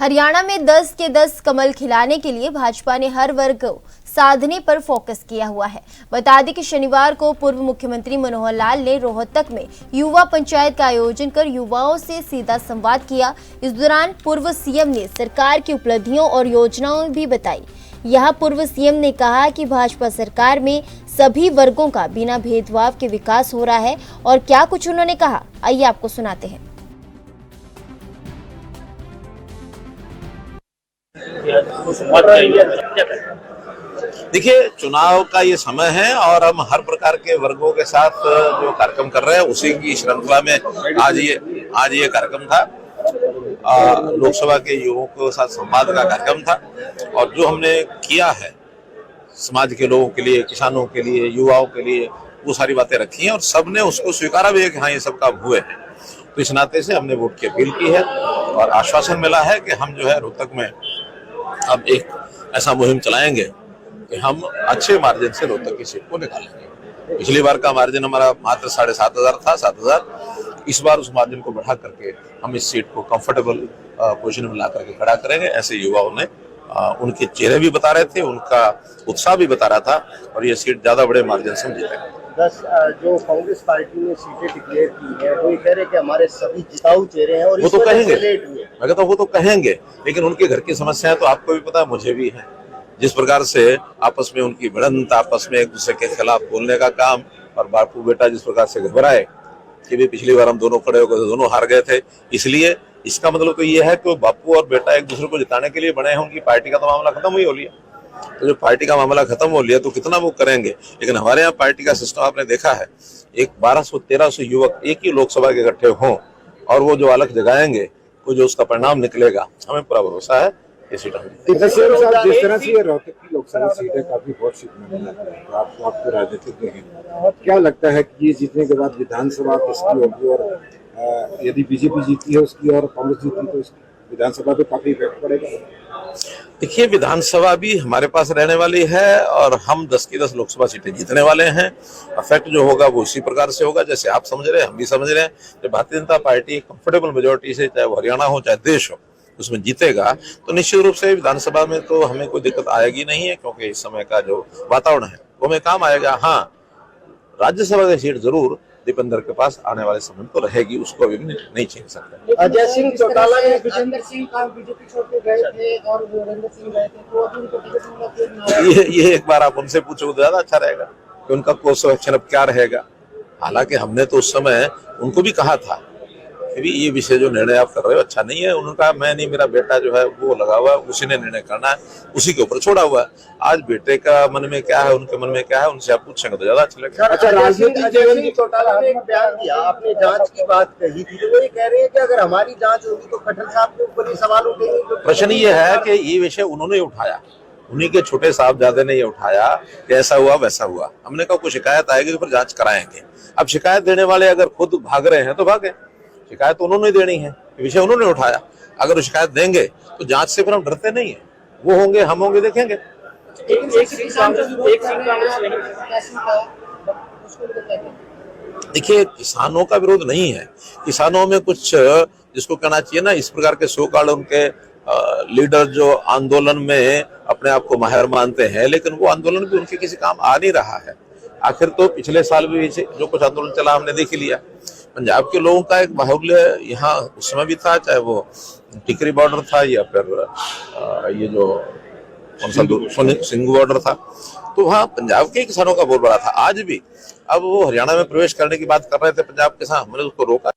हरियाणा में 10 के 10 कमल खिलाने के लिए भाजपा ने हर वर्ग को साधने पर फोकस किया हुआ है। बता दें कि शनिवार को पूर्व मुख्यमंत्री मनोहर लाल ने रोहतक में युवा पंचायत का आयोजन कर युवाओं से सीधा संवाद किया। इस दौरान पूर्व सीएम ने सरकार की उपलब्धियों और योजनाओं भी बताई। यहाँ पूर्व सीएम ने कहा कि भाजपा सरकार में सभी वर्गों का बिना भेदभाव के विकास हो रहा है। और क्या कुछ उन्होंने कहा, आइए आपको सुनाते हैं। देखिए, चुनाव का ये समय है और हम हर प्रकार के वर्गों के साथ जो कार्यक्रम कर रहे हैं उसी की श्रृंखला में आज ये कार्यक्रम था। लोकसभा के युवकों के साथ संवाद का कार्यक्रम था और जो हमने किया है समाज के लोगों के लिए, किसानों के लिए, युवाओं के लिए, वो सारी बातें रखी हैं और सबने उसको स्वीकारा भी है कि हाँ, ये सब काम हुए हैं। तो इस नाते से हमने वोट की अपील की है और आश्वासन मिला है कि हम जो है रोहतक में अब एक ऐसा मुहिम चलाएंगे कि हम अच्छे मार्जिन से रोहतक की सीट को निकालेंगे। पिछली बार का मार्जिन हमारा मात्र 7,500 था, 7,000। इस बार उस मार्जिन को बढ़ा करके हम इस सीट को कंफर्टेबल पोजीशन में ला करके खड़ा करेंगे। ऐसे युवाओं ने उनके चेहरे भी बता रहे थे, उनका उत्साह भी बता रहा था और ये सीट ज्यादा बड़े मार्जिन से हम जीतेंगे। 10 जो कांग्रेस पार्टी ने सीटें डिक्लेयर की है, वो ये कह रहे हैं कि हमारे सभी जिताऊ चेहरे हैं और वो तो कहेंगे, मैं कहता हूँ वो तो कहेंगे, लेकिन उनके घर की समस्याएं तो आपको भी पता है, मुझे भी है। जिस प्रकार से आपस में उनकी भिड़ंत, आपस में एक दूसरे के खिलाफ बोलने का काम, और बापू बेटा जिस प्रकार से घबराए कि भी पिछली बार हम दोनों खड़े हो गए, दोनों हार गए थे, इसलिए इसका मतलब तो ये है कि बापू और बेटा एक दूसरे को जिताने के लिए बने हैं। उनकी पार्टी का तो मामला खत्म ही हो लिया। तो जो पार्टी का मामला खत्म हो लिया तो कितना वो करेंगे। लेकिन हमारे यहाँ पार्टी का सिस्टम आपने देखा है, एक 1200-1300 युवक एक ही लोकसभा के इकट्ठे हों और वो जो अलग जगाएंगे, वो जो उसका परिणाम निकलेगा, हमें पूरा भरोसा है ये सीट जिस तरह से ये रोहतक की लोकसभा सीट है, काफी बहुत सीट में आपको राजनीतिज्ञ हैं, क्या लगता है कि ये जीतने के बाद विधानसभा किसकी होगी और यदि बीजेपी जीती है उसकी और कांग्रेस जीती तो इसकी विधानसभा पे काफी इफेक्ट पड़ेगा? देखिए, विधानसभा भी हमारे पास रहने वाली है और हम 10 की 10 लोकसभा सीटें जीतने वाले हैं। इफेक्ट जो होगा वो इसी प्रकार से होगा जैसे आप समझ रहे हैं, हम भी समझ रहे हैं। जब Bharatiya Janata party comfortable majority से, चाहे वो हरियाणा हो चाहे देश हो, उसमें जीतेगा तो निश्चित रूप से विधानसभा में तो हमें कोई दिक्कत आएगी नहीं है, क्योंकि इस समय का जो वातावरण है वो हमें काम आएगा। हाँ, राज्यसभा की सीट जरूर दीपेंद्र के पास आने वाले समय तो रहेगी, उसको अभी नहीं छीन सकते। अजय सिंह चौटाला ने विजेंद्र सिंह का बीजेपी छोड़ के गए थे और वीरेंद्र सिंह गए थे, तो अभी उनको टिकट मिला। ये एक बार आप उनसे पूछो तो ज्यादा अच्छा रहेगा कि उनका कोर्स ऑफ एक्शन अब क्या रहेगा। हालांकि हमने तो उस समय उनको भी कहा था कि ये विषय जो निर्णय आप कर रहे हो अच्छा नहीं है। उन्होंने कहा मैं नहीं, मेरा बेटा जो है वो लगा हुआ है, उसी ने निर्णय करना है, उसी के ऊपर छोड़ा हुआ है। आज बेटे का मन में क्या है, उनके मन में क्या है, उनसे आप पूछेंगे तो ज्यादा अच्छा लगेगा। अच्छा, राजनीतिक चौटाला ने एक बयान दिया, आपने जांच की बात कही थी, तो वो ये कह रहे हैं कि अगर हमारी जांच होगी तो खट्टर साहब के ऊपर ही सवाल उठेंगे। प्रश्न ये है कि ये विषय उन्होंने उठाया, उन्हीं के छोटे साहबजादे ने ये उठाया कि ऐसा हुआ वैसा हुआ। हमने कहा कोई शिकायत आएगी तो फिर जांच कराएंगे। अब शिकायत देने वाले अगर खुद भाग रहे हैं तो भागे, शिकायत तो उन्होंने देनी है, विषय उन्होंने उठाया। अगर वो शिकायत देंगे तो जांच से फिर हम डरते नहीं है, वो होंगे, हम होंगे, देखेंगे। देखिए, किसानों का विरोध नहीं है, किसानों में कुछ जिसको कहना चाहिए ना, इस प्रकार के सो कॉल्ड उनके लीडर जो आंदोलन में अपने आप को माहिर मानते हैं, लेकिन वो आंदोलन भी उनके किसी काम आ नहीं रहा है। आखिर तो पिछले साल भी जो कुछ आंदोलन चला हमने देख लिया। पंजाब के लोगों का एक बाहुल्य यहाँ उस समय भी था, चाहे वो टिकरी बॉर्डर था या फिर ये जो कौन सा सिंघू बॉर्डर था, तो वहाँ पंजाब के किसानों का बहुत बड़ा था। आज भी अब वो हरियाणा में प्रवेश करने की बात कर रहे थे पंजाब के साथ, हमने उसको रोका।